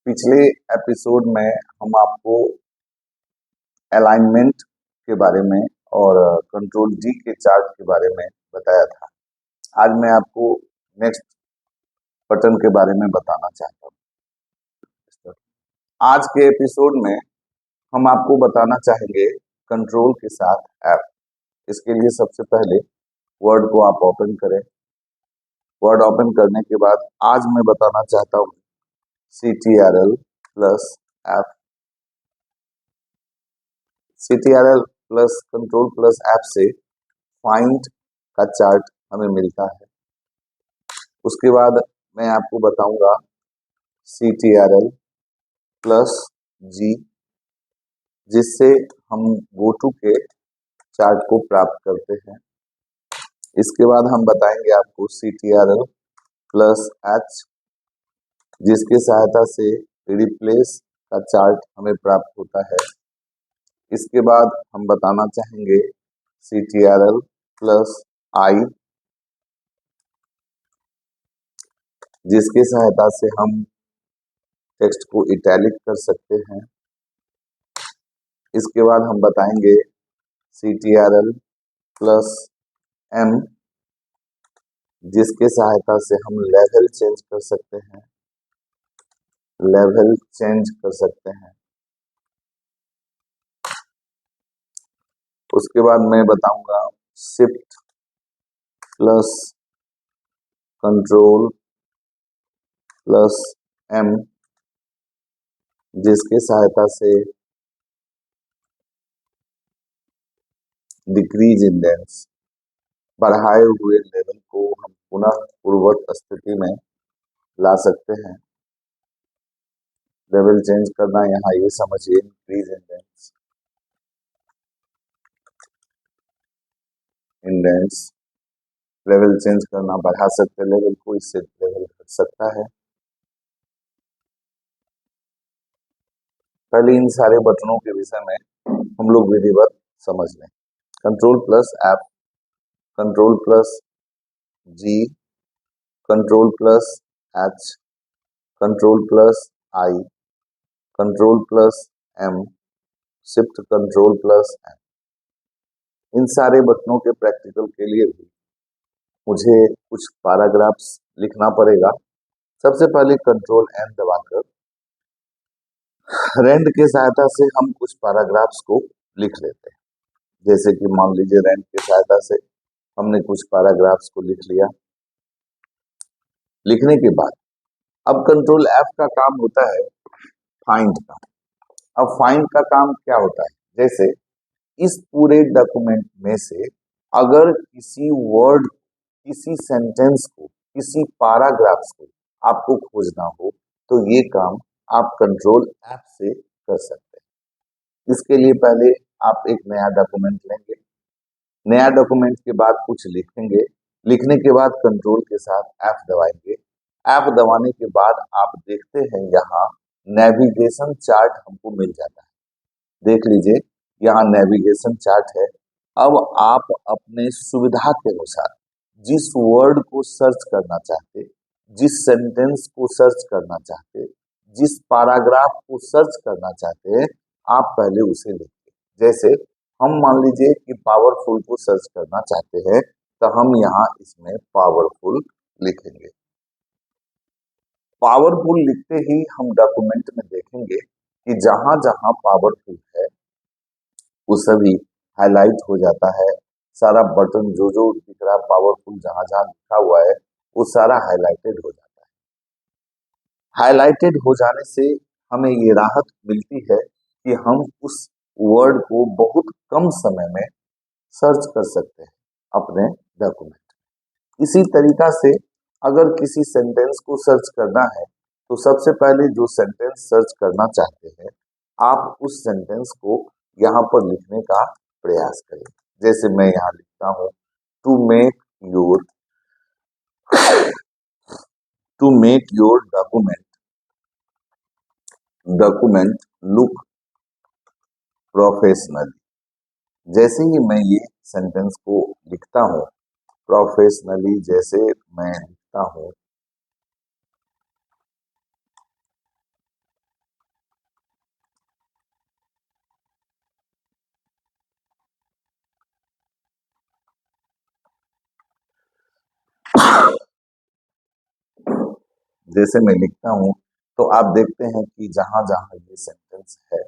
पिछले एपिसोड में हम आपको अलाइनमेंट के बारे में और कंट्रोल डी के चार्ट के बारे में बताया था। आज मैं आपको नेक्स्ट बटन के बारे में बताना चाहता हूँ। आज के एपिसोड में हम आपको बताना चाहेंगे कंट्रोल के साथ एफ। इसके लिए सबसे पहले वर्ड को आप ओपन करें। वर्ड ओपन करने के बाद आज मैं बताना चाहता हूँ CTRL plus F. CTRL plus control plus F से फाइंड का चार्ट हमें मिलता है। उसके बाद मैं आपको बताऊंगा CTRL प्लस जी, जिससे हम गोटू के चार्ट को प्राप्त करते हैं। इसके बाद हम बताएंगे आपको CTRL प्लस एच, जिसके सहायता से रिप्लेस का चार्ट हमें प्राप्त होता है। इसके बाद हम बताना चाहेंगे CTRL प्लस आई, जिसके सहायता से हम टेक्स्ट को इटैलिक कर सकते हैं। इसके बाद हम बताएंगे CTRL प्लस एम, जिसके सहायता से हम लेवल चेंज कर सकते हैं। उसके बाद मैं बताऊंगा shift plus control plus M, जिसके सहायता से डिक्रीज इंडेंस, बढ़ाए हुए लेवल को हम पुनः पूर्ववत स्थिति में ला सकते हैं। लेवल चेंज करना यहाँ ये समझिए इंडेंस लेवल चेंज करना, बढ़ा सकते लेवल को, इससे लेवल घट सकता है। पहले इन सारे बटनों के विषय में हम लोग विधिवत समझ लें। Control plus F, control plus G, control plus H, control plus I, control plus M, shift control plus M. इन सारे बटनों के प्रैक्टिकल के लिए भी मुझे कुछ पैराग्राफ्स लिखना पड़ेगा। सबसे पहले कंट्रोल एन दबाकर रेंड के सहायता से हम कुछ पैराग्राफ्स को लिख लेते हैं। जैसे कि मान लीजिए रेंड की सहायता से हमने कुछ पैराग्राफ्स को लिख लिया। लिखने के बाद अब कंट्रोल एफ का काम होता है फाइंड का। अब फाइंड का काम क्या होता है? जैसे इस पूरे डॉक्यूमेंट में से अगर किसी वर्ड, किसी सेंटेंस को, किसी पैराग्राफ्स को आपको खोजना हो तो ये काम आप कंट्रोल एफ से कर सकते हैं। इसके लिए पहले आप एक नया डॉक्यूमेंट लेंगे। नया डॉक्यूमेंट के बाद कुछ लिखेंगे। लिखने के बाद कंट्रोल के साथ एफ दबाएंगे। एफ दबाने के बाद आप देखते हैं यहाँ नेविगेशन चार्ट हमको मिल जाता है। देख लीजिए यहाँ नेविगेशन चार्ट है। अब आप अपने सुविधा के अनुसार जिस वर्ड को सर्च करना चाहते, जिस सेंटेंस को सर्च करना चाहते, जिस पैराग्राफ को सर्च करना चाहते हैं, आप पहले उसे लिखिए। जैसे हम मान लीजिए कि पावरफुल को सर्च करना चाहते हैं तो हम यहाँ इसमें पावरफुल लिखेंगे। पावरफुल लिखते ही हम डॉक्यूमेंट में देखेंगे कि जहां जहां पावरफुल है वो सभी हाईलाइट हो जाता है। सारा बटन जो जो दिख रहा है पावरफुल, जहां जहां लिखा हुआ है वो सारा हाईलाइटेड हो जाता है। हाईलाइटेड हो जाने से हमें ये राहत मिलती है कि हम उस वर्ड को बहुत कम समय में सर्च कर सकते हैं अपने डॉक्यूमेंट। इसी तरीका से अगर किसी सेंटेंस को सर्च करना है तो सबसे पहले जो सेंटेंस सर्च करना चाहते हैं आप उस सेंटेंस को यहाँ पर लिखने का प्रयास करें। जैसे मैं यहाँ लिखता हूँ to make your document look professional. जैसे ही मैं ये सेंटेंस को लिखता हूँ प्रोफेशनली, जैसे मैं लिखता हूँ जैसे मैं लिखता हूं तो आप देखते हैं कि जहां जहां ये सेंटेंस है,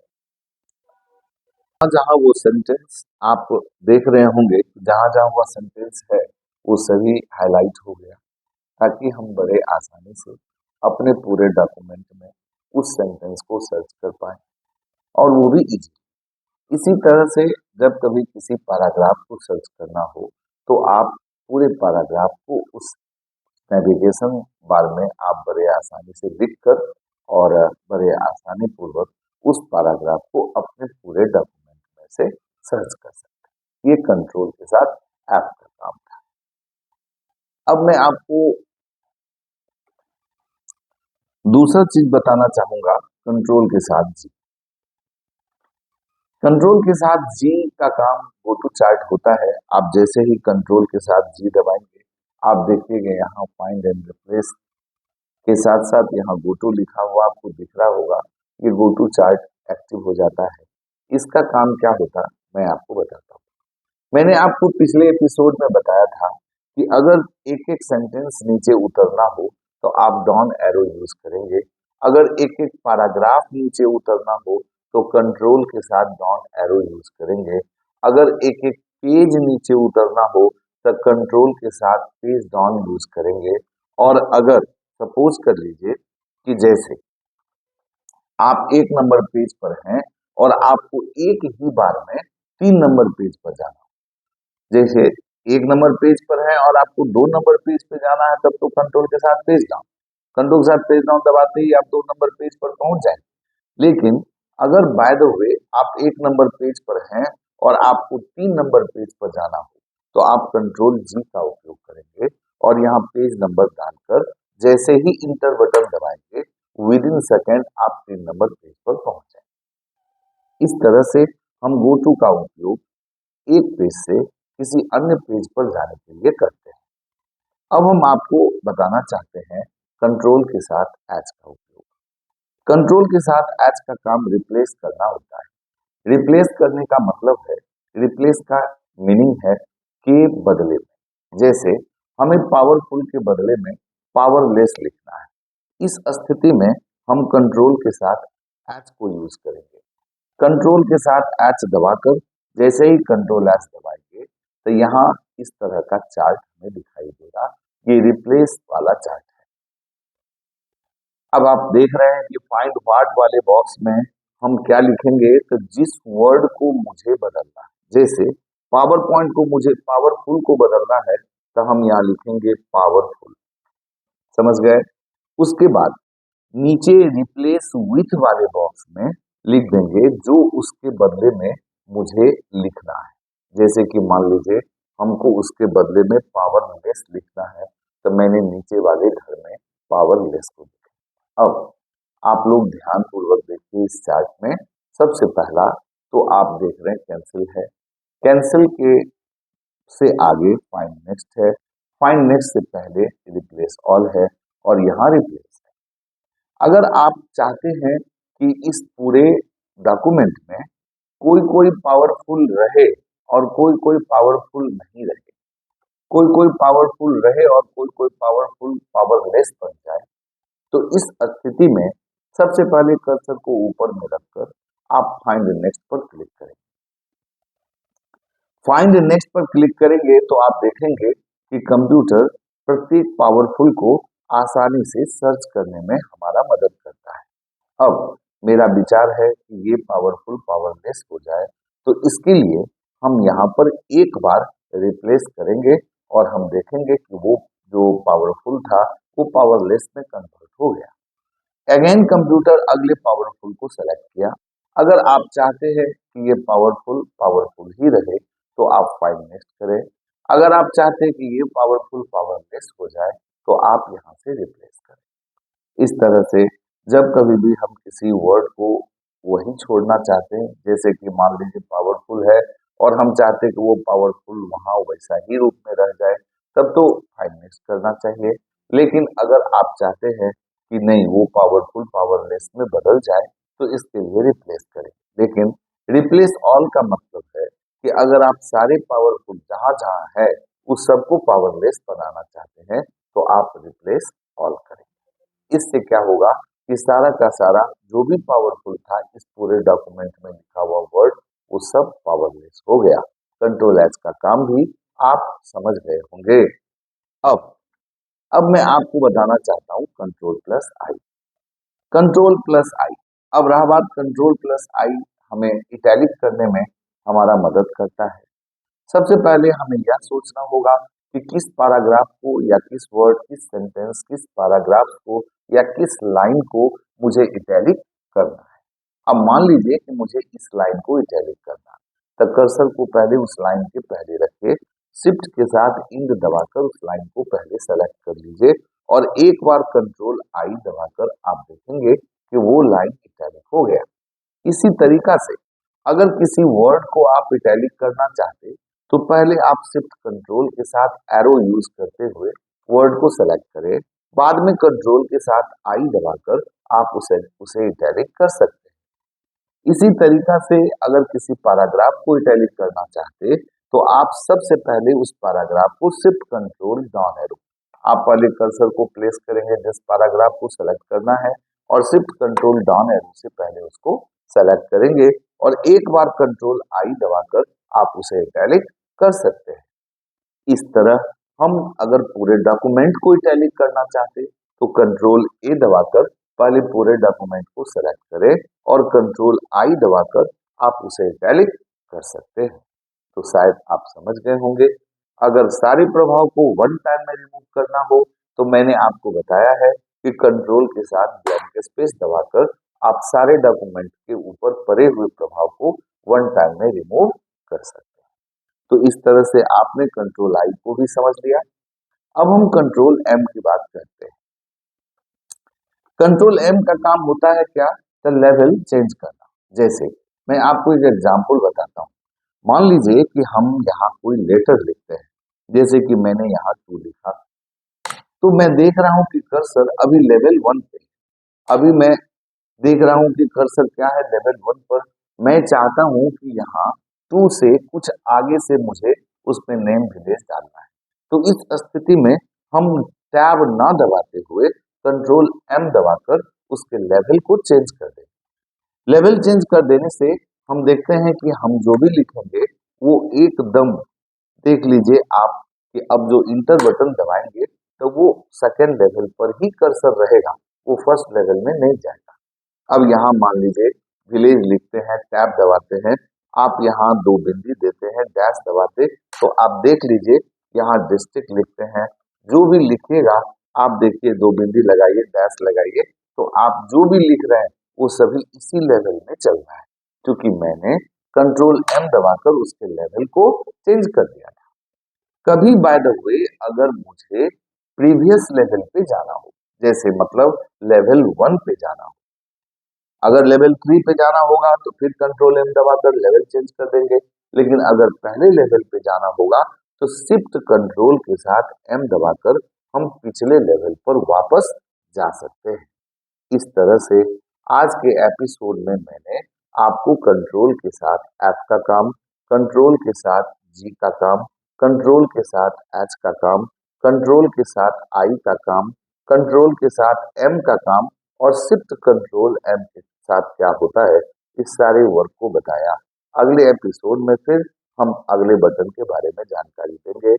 जहां वो सेंटेंस आप देख रहे होंगे, जहां जहां वह सेंटेंस है वो सभी हाईलाइट हो गया, ताकि हम बड़े आसानी से अपने पूरे डॉक्यूमेंट में उस सेंटेंस को सर्च कर पाए, और वो भी इजी। इसी तरह से जब कभी किसी पैराग्राफ को सर्च करना हो तो आप पूरे पैराग्राफ को उस नेविगेशन बार में आप बड़े आसानी से लिखकर और बड़े आसानी पूर्वक उस पैराग्राफ को अपने पूरे डॉक्यूमेंट में से सर्च कर सकते हैं। ये कंट्रोल के साथ ऐप का काम था। अब मैं आपको दूसरा चीज बताना चाहूंगा कंट्रोल के साथ जी। कंट्रोल के साथ जी का काम गो टू चार्ट होता है। आप जैसे ही कंट्रोल के साथ जी दबाएंगे, आप देखिएगा यहाँ फाइंड एंड रिप्लेस के साथ साथ यहाँ गो टू लिखा हुआ आपको दिख रहा होगा। ये गो टू चार्ट एक्टिव हो जाता है। इसका काम क्या होता है मैं आपको बताता हूँ। मैंने आपको पिछले एपिसोड में बताया था कि अगर एक एक सेंटेंस नीचे उतरना हो तो आप डाउन एरो यूज करेंगे। अगर एक एक पैराग्राफ नीचे उतरना हो तो कंट्रोल के साथ डाउन एरो यूज करेंगे। अगर एक एक पेज नीचे उतरना हो तो कंट्रोल के साथ पेज डाउन यूज करेंगे। और अगर सपोज कर लीजिए कि जैसे आप 1 नंबर पेज पर हैं और आपको एक ही बार में 3 नंबर पेज पर जाना, जैसे 1 नंबर पेज पर है और आपको 2 नंबर पेज पे जाना है, तब तो कंट्रोल के साथ पेज डाउन, कंट्रोल के साथ पेज डाउन दबाते ही आप 2 नंबर पेज पर पहुंच जाएंगे। लेकिन अगर बाय द वे आप 1 नंबर पेज पर हैं और आपको 3 नंबर पेज पर जाना हो तो आप कंट्रोल जी का उपयोग करेंगे और यहाँ पेज नंबर डालकर जैसे ही इंटर बटन दबाएंगे विद इन सेकेंड आप 3 नंबर पेज पर पहुंच जाएंगे। इस तरह से हम गो टू का उपयोग एक पेज से किसी अन्य पेज पर जाने के लिए करते हैं। अब हम आपको बताना चाहते हैं कंट्रोल के साथ एच का उपयोग। कंट्रोल के साथ एच का काम रिप्लेस करना होता है। रिप्लेस करने का मतलब है, रिप्लेस का मीनिंग है के बदले में। जैसे हमें पावरफुल के बदले में पावरलेस लिखना है। इस स्थिति में हम कंट्रोल के साथ एच को यूज करेंगे। कंट्रोल के साथ एच दबाकर जैसे ही कंट्रोल एच दबाएंगे तो यहाँ इस तरह का चार्ट हमें दिखाई देगा। ये रिप्लेस वाला चार्ट है। अब आप देख रहे हैं कि फाइंड व्हाट वाले बॉक्स में हम क्या लिखेंगे, तो जिस वर्ड को मुझे बदलना है, जैसे पावर पॉइंट को मुझे पावरफुल को बदलना है तो हम यहाँ लिखेंगे पावरफुल। समझ गए? उसके बाद नीचे रिप्लेस विथ वाले बॉक्स में लिख देंगे जो उसके बदले में मुझे लिखना है। जैसे कि मान लीजिए हमको उसके बदले में पावरलेस लिखना है तो मैंने नीचे वाले घर में पावरलेस को लिखा। अब आप लोग ध्यान पूर्वक देखिए इस चार्ट में। सबसे पहला तो आप देख रहे हैं कैंसिल है। कैंसिल के से आगे फाइंड नेक्स्ट है। फाइंड नेक्स्ट से पहले रिप्लेस ऑल है और यहाँ रिप्लेस है। अगर आप चाहते हैं कि इस पूरे डॉक्यूमेंट में कोई कोई पावरफुल रहे और कोई कोई पावरफुल नहीं रहे, कोई कोई पावरफुल रहे और कोई कोई पावरफुल पावरलेस बन जाए, तो इस स्थिति में सबसे पहले कर्सर को ऊपर में रखकर आप फाइंड नेक्स्ट पर क्लिक करेंगे। फाइंड नेक्स्ट पर क्लिक करेंगे तो आप देखेंगे कि कंप्यूटर प्रत्येक पावरफुल को आसानी से सर्च करने में हमारा मदद करता है। अब मेरा विचार है कि ये पावरफुल पावरलेस हो जाए, तो इसके लिए हम यहाँ पर एक बार रिप्लेस करेंगे और हम देखेंगे कि वो जो पावरफुल था वो पावरलेस में कन्वर्ट हो गया। अगेन कंप्यूटर अगले पावरफुल को सेलेक्ट किया। अगर आप चाहते हैं कि ये पावरफुल पावरफुल ही रहे तो आप फाइंड नेक्स्ट करें। अगर आप चाहते हैं कि ये पावरफुल पावरलेस हो जाए तो आप यहाँ से रिप्लेस करें। इस तरह से जब कभी भी हम किसी वर्ड को वही छोड़ना चाहते हैं, जैसे कि मान लीजिए पावरफुल है और हम चाहते हैं कि वो पावरफुल वहां वैसा ही रूप में रह जाए, तब तो फाइंड नेक्स्ट करना चाहिए। लेकिन अगर आप चाहते हैं कि नहीं वो पावरफुल पावरलेस में बदल जाए तो इसके लिए रिप्लेस करें। लेकिन रिप्लेस ऑल का मतलब है कि अगर आप सारे पावरफुल जहां जहां है उस सबको पावरलेस बनाना चाहते हैं तो आप रिप्लेस ऑल करें। इससे क्या होगा कि सारा का सारा जो भी पावरफुल था इस पूरे डॉक्यूमेंट में लिखा हुआ वर्ड वो सब पावरलेस हो गया। कंट्रोल एच का काम भी आप समझ गए होंगे। अब अब मैं आपको बताना चाहता हूं control plus I. Control plus आई, अब रहा बात कंट्रोल प्लस आई हमें इटैलिक करने में हमारा मदद करता है। सबसे पहले हमें यह सोचना होगा कि किस पैराग्राफ को या किस वर्ड, किस सेंटेंस, किस पैराग्राफ को या किस लाइन को मुझे इटैलिक करना है। अब मान लीजिए कि मुझे इस लाइन को इटैलिक करना है, तो कर्सर को पहले उस लाइन के पहले रखिए, शिफ्ट के साथ इंड दबाकर उस लाइन को पहले सेलेक्ट कर लीजिए और एक बार कंट्रोल आई दबाकर आप देखेंगे कि वो लाइन इटैलिक हो गया। इसी तरीका से अगर किसी वर्ड को आप इटैलिक करना चाहते तो पहले आप शिफ्ट कंट्रोल के साथ एरो यूज करते हुए वर्ड को सेलेक्ट करें, बाद में कंट्रोल के साथ आई दबाकर आप उसे इटैलिक कर सकते हैं। इसी तरीका से अगर किसी पैराग्राफ को इटैलिक करना चाहते तो आप सबसे पहले उस पैराग्राफ को शिफ्ट कंट्रोल डाउन एरो, आप पहले कर्सर को प्लेस करेंगे जिस पैराग्राफ को सेलेक्ट करना है और शिफ्ट कंट्रोल डाउन एरो से पहले उसको सेलेक्ट करेंगे और एक बार कंट्रोल आई दबाकर आप उसे इटैलिक कर सकते हैं। इस तरह हम अगर पूरे डॉक्यूमेंट को इटैलिक करना चाहते तो कंट्रोल ए दबाकर पहले पूरे डॉक्यूमेंट को सेलेक्ट करें और कंट्रोल आई दबाकर आप उसे इटैलिक कर सकते हैं। तो शायद आप समझ गए होंगे। अगर सारे प्रभाव को वन टाइम में रिमूव करना हो तो मैंने आपको बताया है कि कंट्रोल के साथ ब्लैंक स्पेस दबाकर आप सारे डॉक्यूमेंट के ऊपर पड़े हुए प्रभाव को वन टाइम में रिमूव कर सकते हैं। तो इस तरह से आपने कंट्रोल आई को भी समझ लिया। अब हम कंट्रोल एम की बात करते हैं। कंट्रोल एम का काम होता है क्या? तो लेवल चेंज करना। जैसे मैं आपको एक एग्जांपल बताता हूँ। मान लीजिए कि हम यहाँ कोई लेटर लिखते हैं, जैसे कि मैंने यहाँ टू लिखा, तो मैं देख रहा हूँ कि कर्सर अभी लेवल 1 पे, अभी मैं देख रहा हूँ कि कर्सर क्या है लेवल 1 पर। मैं चाहता हूँ कि यहाँ 2 से कुछ आगे से मुझे उसमें नेम विलेज डालना है। तो इस स्थिति में हम टैब ना दबाते हुए कंट्रोल एम दबाकर उसके लेवल को चेंज कर दें। लेवल चेंज कर देने से हम देखते हैं कि हम जो भी लिखेंगे वो एकदम, देख लीजिए आप कि अब जो इंटर बटन दबाएंगे तो वो सेकेंड लेवल पर ही कर्सर रहेगा, वो फर्स्ट लेवल में नहीं जाएगा। अब यहाँ मान लीजिए विलेज लिखते हैं, टैब दबाते हैं, आप यहाँ दो बिंदी देते हैं, डैश दबाते, तो आप देख लीजिए यहाँ डिस्ट्रिक्ट लिखते हैं, जो भी लिखिएगा आप देखिए दो बिंदी लगाइए, डैश लगाइए, तो आप जो भी लिख रहे हैं वो सभी इसी लेवल में चल रहा है, क्योंकि मैंने कंट्रोल एम दबाकर उसके लेवल को चेंज कर दिया था। कभी बाय द वे अगर मुझे प्रीवियस लेवल पे जाना हो, जैसे मतलब लेवल 1 पे जाना हो, अगर लेवल 3 पे जाना होगा तो फिर कंट्रोल एम दबाकर लेवल चेंज कर देंगे, लेकिन अगर पहले लेवल पे जाना होगा तो शिफ्ट कंट्रोल के साथ एम दबाकर हम पिछले लेवल पर वापस जा सकते हैं। इस तरह से आज के एपिसोड में मैंने आपको कंट्रोल के साथ एफ का काम, कंट्रोल के साथ जी का काम, कंट्रोल के साथ एच का काम, कंट्रोल के साथ आई का काम, कंट्रोल के साथ एम का काम और शिफ्ट कंट्रोल एम के साथ क्या होता है, इस सारे वर्क को बताया। अगले एपिसोड में फिर हम अगले बटन के बारे में जानकारी देंगे।